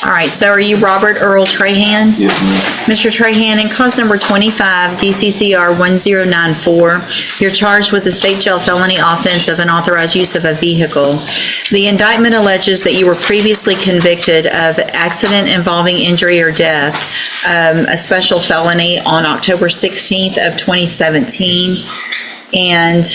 All right, so are you Robert Earl Trahan? Yes, ma'am. Mr. Trahan, in cause number 25, DCCR 1094, you're charged with the state jail felony offense of unauthorized use of a vehicle. The indictment alleges that you were previously convicted of accident involving injury or death, a special felony on October 16th of 2017, and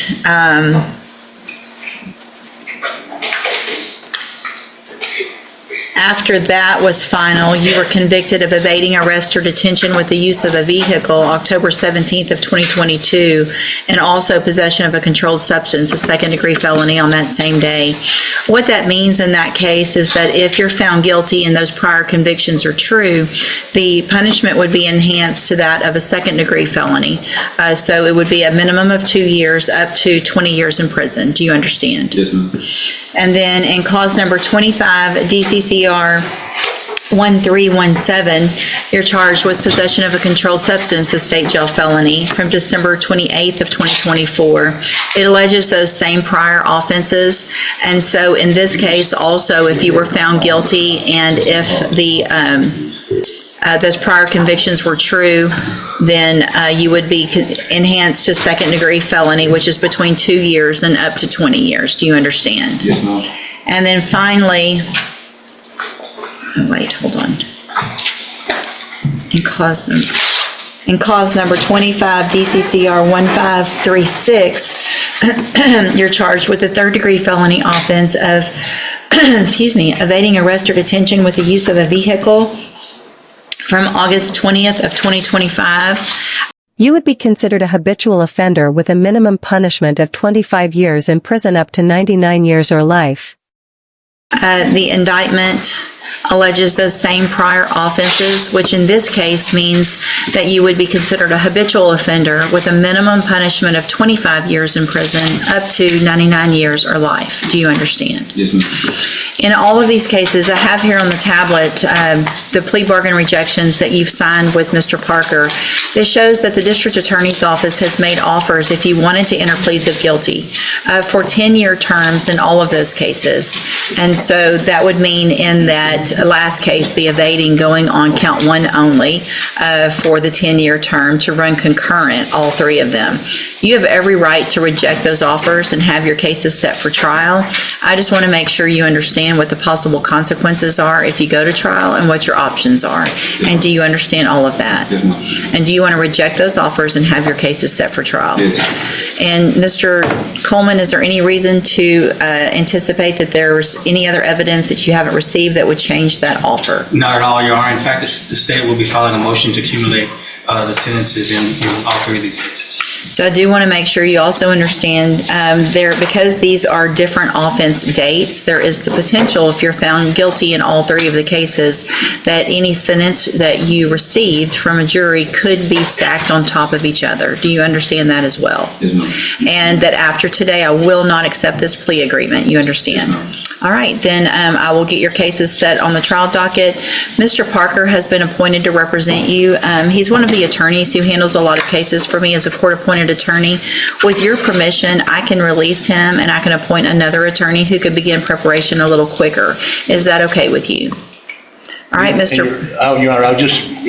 after that was final, you were convicted of evading arrest or detention with the use of a vehicle, October 17th of 2022, and also possession of a controlled substance, a second-degree felony on that same day. What that means in that case is that if you're found guilty and those prior convictions are true, the punishment would be enhanced to that of a second-degree felony. So it would be a minimum of 2 years up to 20 years in prison. Do you understand? Yes, ma'am. And then in cause number 25, DCCR 1317, you're charged with possession of a controlled substance, a state jail felony, from December 28th of 2024. It alleges those same prior offenses, and so in this case also, if you were found guilty and if the those prior convictions were true, then you would be enhanced to second-degree felony, which is between 2 years and up to 20 years. Do you understand? Yes, ma'am. And then finally, wait, hold on. In cause number 25, DCCR 1536, you're charged with a third-degree felony offense of, evading arrest or detention with the use of a vehicle from August 20th of 2025. You would be considered a habitual offender with a minimum punishment of 25 years in prison up to 99 years or life. The indictment alleges those same prior offenses, which in this case means that you would be considered a habitual offender with a minimum punishment of 25 years in prison up to 99 years or life. Do you understand? Yes, ma'am. In all of these cases, I have here on the tablet the plea bargain rejections that you've signed with Mr. Parker. This shows that the district attorney's office has made offers if you wanted to enter pleas of guilty for 10-year terms in all of those cases. And so that would mean in that last case, the evading going on count one only for the 10-year term to run concurrent, all three of them. You have every right to reject those offers and have your cases set for trial. I just want to make sure you understand what the possible consequences are if you go to trial and what your options are. And do you understand all of that? Yes, ma'am. And do you want to reject those offers and have your cases set for trial? Yes. And Mr. Coleman, is there any reason to anticipate that there's any other evidence that you haven't received that would change that offer? Not at all, Your Honor. In fact, the state will be filing a motion to accumulate the sentences in all three of these cases. So I do want to make sure you also understand because these are different offense dates, there is the potential, if you're found guilty in all three of the cases, that any sentence that you received from a jury could be stacked on top of each other. Do you understand that as well? Yes, ma'am. And that after today, I will not accept this plea agreement. You understand? Yes, ma'am. All right, then I will get your cases set on the trial docket. Mr. Parker has been appointed to represent you. He's one of the attorneys who handles a lot of cases for me as a court-appointed attorney. With your permission, I can release him and I can appoint another attorney who could begin preparation a little quicker. Is that okay with you? All right, Mr. Your Honor,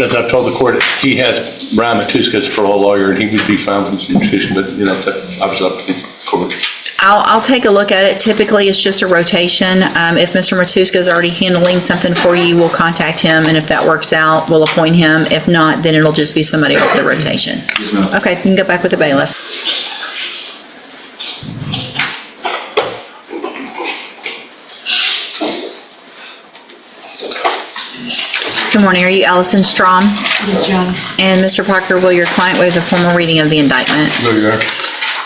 as I've told the court, he has Brian Matuska as a parole lawyer, and he would be found with some petition, but, it's obviously up to the court. I'll take a look at it. Typically, it's just a rotation. If Mr. Matuska is already handling something for you, we'll contact him, and if that works out, we'll appoint him. If not, then it'll just be somebody off the rotation. Yes, ma'am. Okay, you can go back with the bailiff. Good morning. Are you Allison Strom? Yes, Your Honor. And Mr. Parker, will your client waive the formal reading of the indictment? No, Your Honor.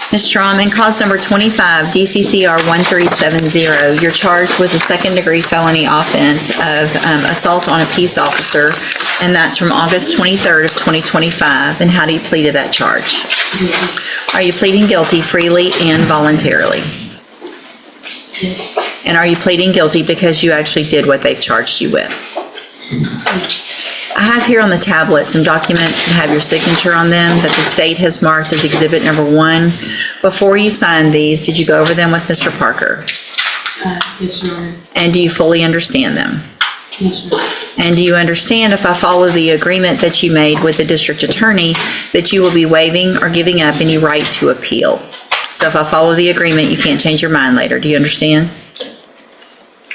Ms. Strom, in cause number 25, DCCR 1370, you're charged with a second-degree felony offense of assault on a peace officer, and that's from August 23rd of 2025. And how do you plead to that charge? Are you pleading guilty freely and voluntarily? Yes. And are you pleading guilty because you actually did what they've charged you with? I have here on the tablet some documents that have your signature on them that the state has marked as exhibit number 1. Before you signed these, did you go over them with Mr. Parker? Yes, Your Honor. And do you fully understand them? Yes, Your Honor. And do you understand, if I follow the agreement that you made with the district attorney, that you will be waiving or giving up any right to appeal? So if I follow the agreement, you can't change your mind later. Do you understand?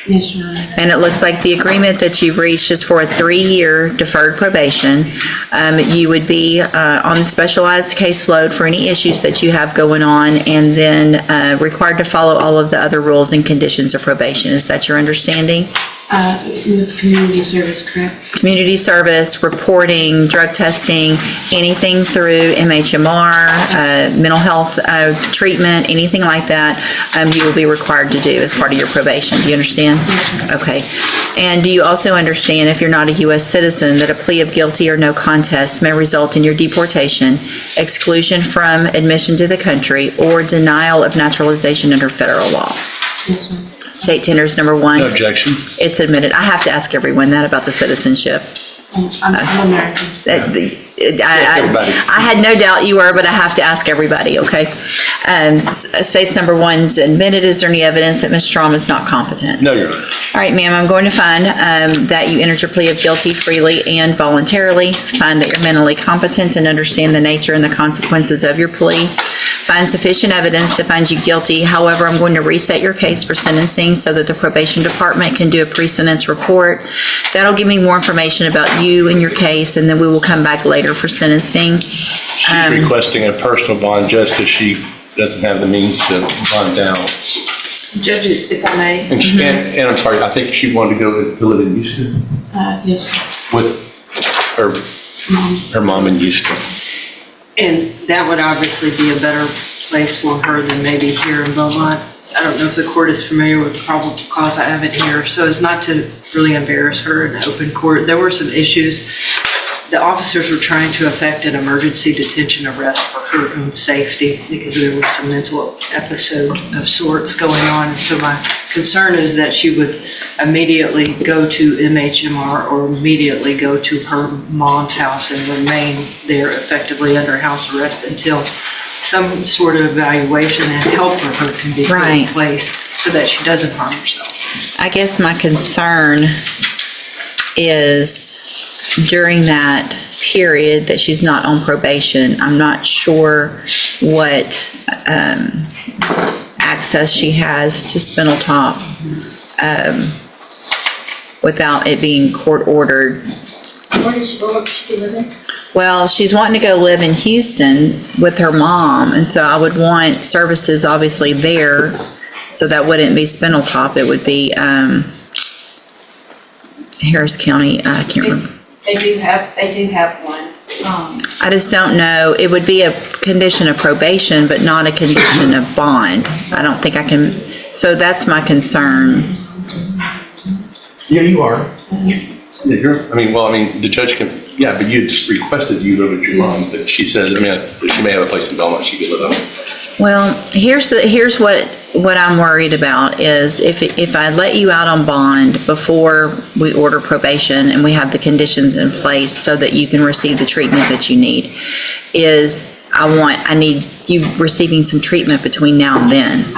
Yes, Your Honor. And it looks like the agreement that you've reached is for a 3-year deferred probation. You would be on the specialized caseload for any issues that you have going on, and then required to follow all of the other rules and conditions of probation. Is that your understanding? With community service, correct? Community service, reporting, drug testing, anything through MHMR, mental health treatment, anything like that, you will be required to do as part of your probation. Do you understand? Okay. And do you also understand, if you're not a U.S. citizen, that a plea of guilty or no contest may result in your deportation, exclusion from admission to the country, or denial of naturalization under federal law? Yes, sir. State tenders number 1. No objection. It's admitted. I have to ask everyone that about the citizenship. I'm American. I had no doubt you were, but I have to ask everybody, okay? States number 1's admitted. Is there any evidence that Ms. Strom is not competent? No, Your Honor. All right, ma'am, I'm going to find that you entered your plea of guilty freely and voluntarily, find that you're mentally competent and understand the nature and the consequences of your plea, find sufficient evidence to find you guilty. However, I'm going to reset your case for sentencing so that the probation department can do a pre-sentence report. That'll give me more information about you and your case, and then we will come back later for sentencing. She's requesting a personal bond just because she doesn't have the means to bond down. Judges, if I may. And she, and I'm sorry, I think she wanted to go to live in Houston Yes, sir. with her mom in Houston. And that would obviously be a better place for her than maybe here in Beaumont. I don't know if the court is familiar with the probable cause. I have it here. So as not to really embarrass her in open court, there were some issues. The officers were trying to effect an emergency detention arrest for her own safety because there was some mental episode of sorts going on. And so my concern is that she would immediately go to MHMR or immediately go to her mom's house and remain there effectively under house arrest until some sort of evaluation and help for her can be put in place so that she doesn't harm herself. I guess my concern is during that period that she's not on probation, I'm not sure what access she has to Spinal Top without it being court ordered. Where does she go? She living? Well, she's wanting to go live in Houston with her mom, and so I would want services obviously there, so that wouldn't be Spinal Top, it would be Harris County, I can't remember. They do have one. I just don't know, it would be a condition of probation, but not a condition of bond. I don't think I can, so that's my concern. Yeah, you are. Yeah, the judge can, yeah, but you requested you live with your mom, but she says, she may have a place in Belmont she could live at. Well, here's what I'm worried about is if I let you out on bond before we order probation and we have the conditions in place so that you can receive the treatment that you need, I need you receiving some treatment between now and then.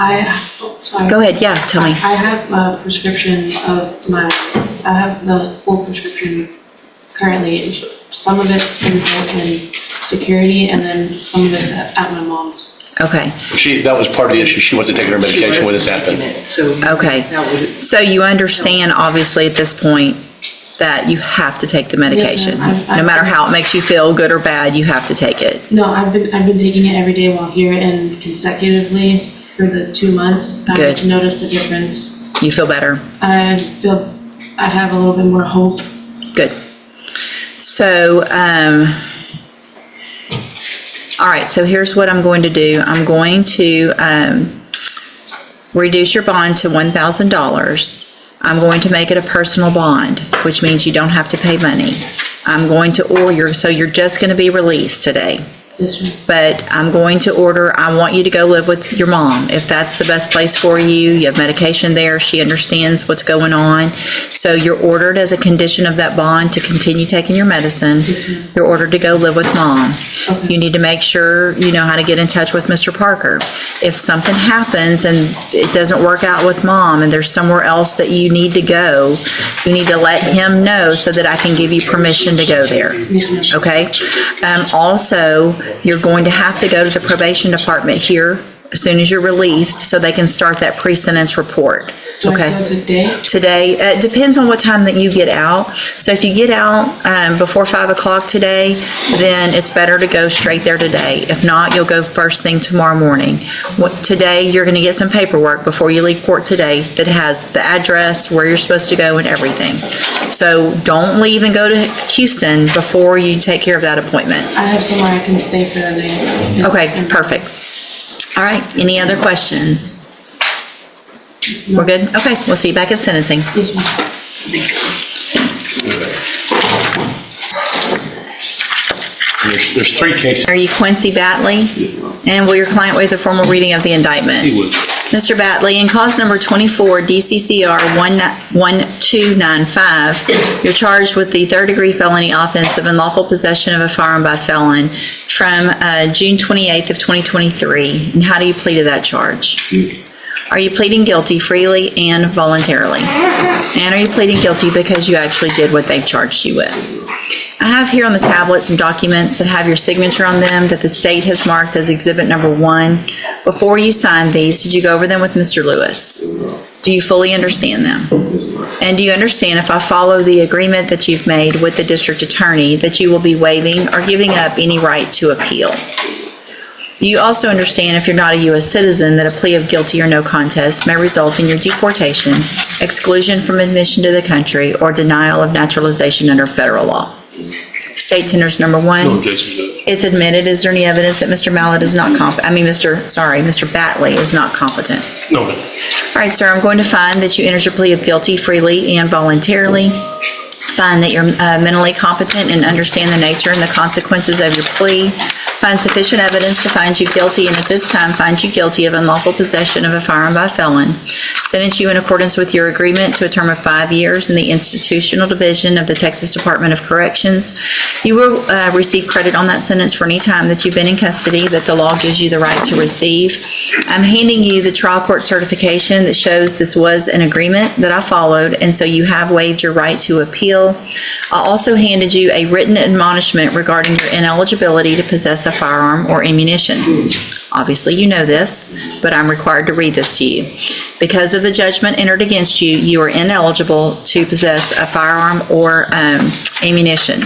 Sorry. Go ahead, yeah, tell me. I have a prescription I have the full prescription currently. Some of it's in security and then some of it's at my mom's. Okay. That was part of the issue. She wasn't taking her medication when this happened. Okay. So you understand, obviously, at this point, that you have to take the medication. Yes, no matter how it makes you feel, good or bad, you have to take it. No, I've been taking it every day while here and consecutively for the 2 months. Good. I've noticed a difference. You feel better? I feel I have a little bit more hope. Good. So, all right, so here's what I'm going to do. I'm going to reduce your bond to $1,000. I'm going to make it a personal bond, which means you don't have to pay money. I'm going to so you're just going to be released today. Yes, ma'am. But I'm going to order, I want you to go live with your mom. If that's the best place for you, you have medication there, she understands what's going on. So you're ordered as a condition of that bond to continue taking your medicine. You're ordered to go live with mom. Okay. You need to make sure you know how to get in touch with Mr. Parker. If something happens and it doesn't work out with mom and there's somewhere else that you need to go, you need to let him know so that I can give you permission to go there. Yes, ma'am. Okay? Also, you're going to have to go to the probation department here as soon as you're released so they can start that pre-sentence report. Do I Okay? go today? Today, it depends on what time that you get out. So if you get out before 5 o'clock today, then it's better to go straight there today. If not, you'll go first thing tomorrow morning. Today, you're going to get some paperwork before you leave court today that has the address, where you're supposed to go, and everything. So don't leave and go to Houston before you take care of that appointment. I have somewhere I can stay for the night. Okay, perfect. All right, any other questions? We're good? Okay, we'll see you back at sentencing. Yes, ma'am. There's three cases. Are you Quincy Batley? And will your client waive the formal reading of the indictment? He would. Mr. Batley, in cause number 24, DCCR 1295, you're charged with the third-degree felony offense of unlawful possession of a firearm by felon from June 28th of 2023. And how do you plead to that charge? Are you pleading guilty freely and voluntarily? And are you pleading guilty because you actually did what they charged you with? I have here on the tablet some documents that have your signature on them that the state has marked as exhibit number 1. Before you signed these, did you go over them with Mr. Lewis? Do you fully understand them? And do you understand, if I follow the agreement that you've made with the district attorney, that you will be waiving or giving up any right to appeal? Do you also understand, if you're not a U.S. citizen, that a plea of guilty or no contest may result in your deportation, exclusion from admission to the country, or denial of naturalization under federal law? State tenders number 1. No objection, Judge. It's admitted. Is there any evidence that Mr. Mallett is not Mr. Batley is not competent? No, ma'am. All right, sir, I'm going to find that you entered your plea of guilty freely and voluntarily. Find that you're mentally competent and understand the nature and the consequences of your plea. Find sufficient evidence to find you guilty, and at this time find you guilty of unlawful possession of a firearm by felon. Sentence you in accordance with your agreement to a term of 5 years in the institutional division of the Texas Department of Corrections. You will receive credit on that sentence for any time that you've been in custody that the law gives you the right to receive. I'm handing you the trial court certification that shows this was an agreement that I followed, and so you have waived your right to appeal. I also handed you a written admonishment regarding your ineligibility to possess a firearm or ammunition. Obviously, you know this, but I'm required to read this to you. Because of the judgment entered against you, you are ineligible to possess a firearm or ammunition.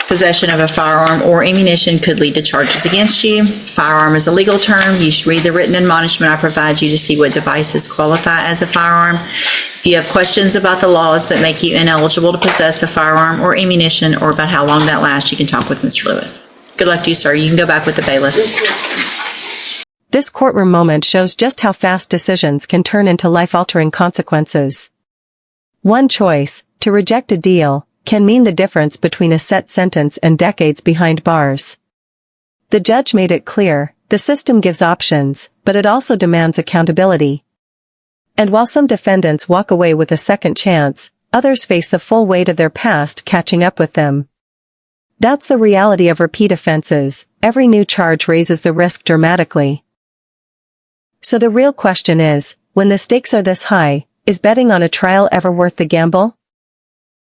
Possession of a firearm or ammunition could lead to charges against you. Firearm is a legal term. You should read the written admonishment I provide you to see what devices qualify as a firearm. If you have questions about the laws that make you ineligible to possess a firearm or ammunition, or about how long that lasts, you can talk with Mr. Lewis. Good luck to you, sir. You can go back with the bailiff. This courtroom moment shows just how fast decisions can turn into life-altering consequences. One choice, to reject a deal, can mean the difference between a set sentence and decades behind bars. The judge made it clear, the system gives options, but it also demands accountability. And while some defendants walk away with a second chance, others face the full weight of their past catching up with them. That's the reality of repeat offenses. Every new charge raises the risk dramatically. So the real question is, when the stakes are this high, is betting on a trial ever worth the gamble?